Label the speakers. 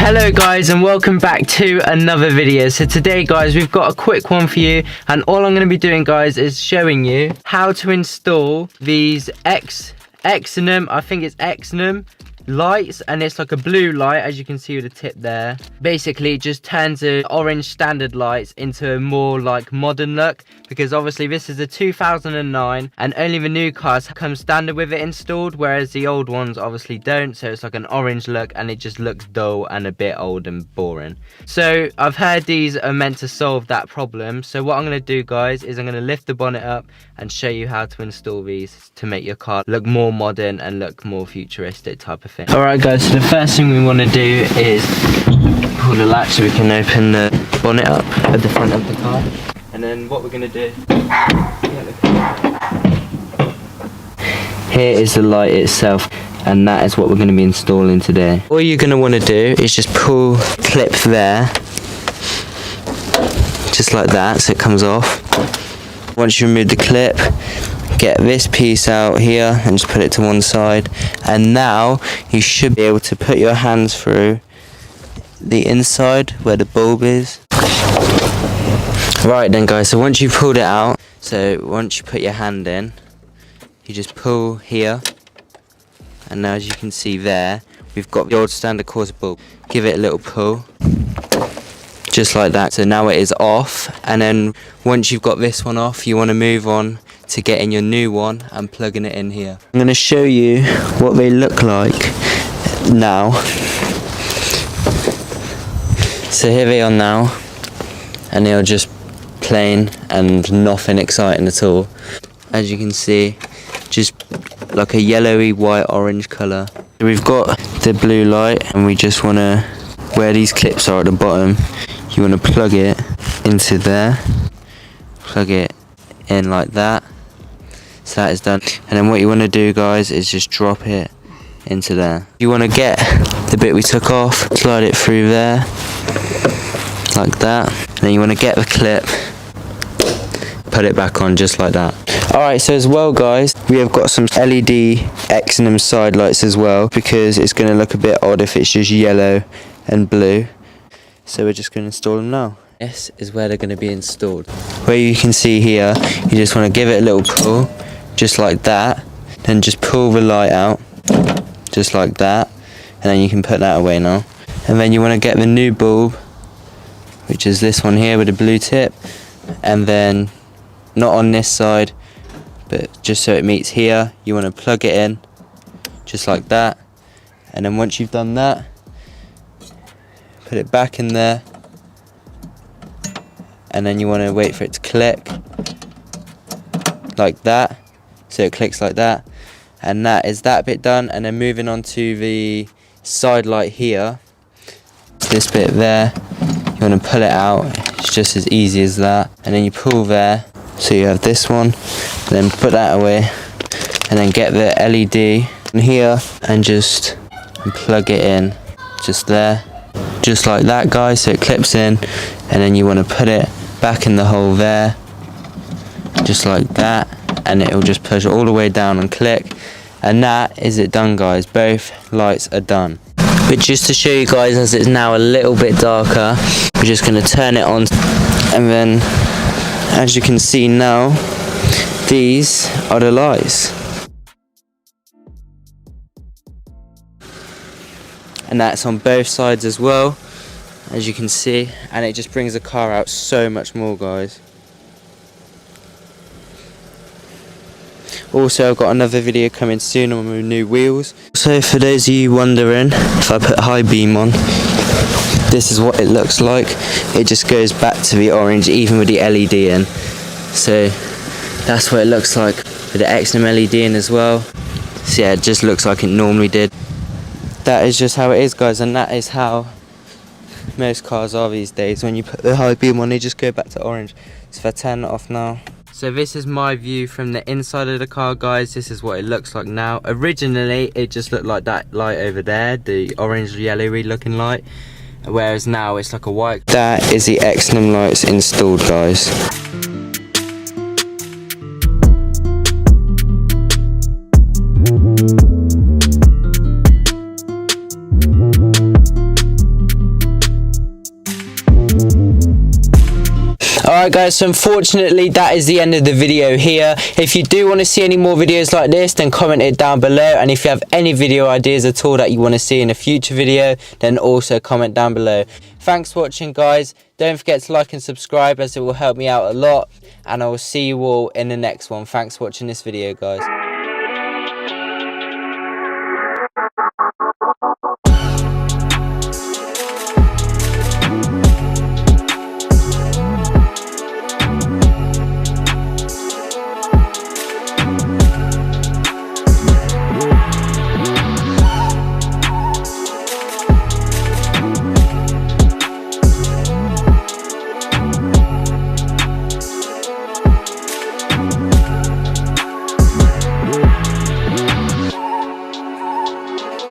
Speaker 1: Hello guys, and welcome back to another video. So today guys, we've got a quick one for you, and all I'm going to be doing guys is showing you how to install these Xenon, I think it's Xenon lights, and it's like a blue light, as you can see with the tip there. Basically it just turns the orange standard lights into a more like modern look, because obviously this is a 2009 and only the new cars come standard with it installed, whereas the old ones obviously don't. So it's like an orange look and it just looks dull and a bit old and boring. So I've heard these are meant to solve that problem. So what I'm going to do guys is I'm going to lift the bonnet up and show you how to install these to make your car look more modern and look more futuristic type of thing. Alright guys, so the first thing we want to do is pull the latch so we can open the bonnet up at the front of the car. And then what we're going to do, here is the light itself, and that is what we're going to be installing today. All you're going to want to do is just pull the clip there, just like that, so it comes off. Once you remove the clip, get this piece out here and just put it to one side, and now you should be able to put your hands through the inside where the bulb is. Right then guys, so once you've pulled it out, so once you put your hand in, you just pull here, and now as you can see there, we've got the old standard Corsa bulb. Give it a little pull, just like that. So now it is off, and then once you've got this one off, you want to move on to getting your new one and plugging it in here. I'm going to show you what they look like now. So here they are now, and they are just plain and nothing exciting at all. As you can see, just like a yellowy white orange colour. So we've got the blue light, and we just want to, where these clips are at the bottom, you want to plug it into there, plug it in like that, so that is done. And then what you want to do guys is just drop it into there. You want to get the bit we took off, slide it through there like that, and then you want to get the clip, put it back on just like that. Alright, so as well guys, we have got some LED Xenon side lights as well, because it's going to look a bit odd if it's just yellow and blue. So we're just going to install them now. This is where they're going to be installed. Where you can see here, you just want to give it a little pull, just like that. Then just pull the light out, just like that. And then you can put that away now. And then you want to get the new bulb, which is this one here with the blue tip. And then, not on this side, but just so it meets here, you want to plug it in, just like that. And then once you've done that, put it back in there, and then you want to wait for it to click like that, so it clicks like that, and that is that bit done. And then moving on to the side light here, this bit there, you want to pull it out. It's just as easy as that, and then you pull there, so you have this one, and then put that away, and then get the LED in here and just plug it in just there, just like that guys, so it clips in. And then you want to put it back in the hole there, just like that, and it will just push all the way down and click. And that is it done guys, both lights are done. But just to show you guys, as it's now a little bit darker, we're just going to turn it on, and then as you can see now, these are the lights. And that's on both sides as well, as you can see, and it just brings the car out so much more guys. Also, I've got another video coming soon on my new wheels. So for those of you wondering, if I put high beam on, this is what it looks like. It just goes back to the orange even with the LED in. So that's what it looks like with the Xenon LED in as well. So yeah, it just looks like it normally did. That is just how it is guys, and that is how most cars are these days. When you put the high beam on, they just go back to orange. So if I turn it off now, so this is my view from the inside of the car guys. This is what it looks like now. Originally it just looked like that light over there, the orange yellowy looking light, whereas now it's like a white. That is the Xenon lights installed guys. Alright guys, so unfortunately that is the end of the video here. If you do want to see any more videos like this, then comment it down below, and if you have any video ideas at all that you want to see in a future video, then also comment down below. Thanks for watching guys. Don't forget to like and subscribe, as it will help me out a lot, and I will see you all in the next one. Thanks for watching this video guys.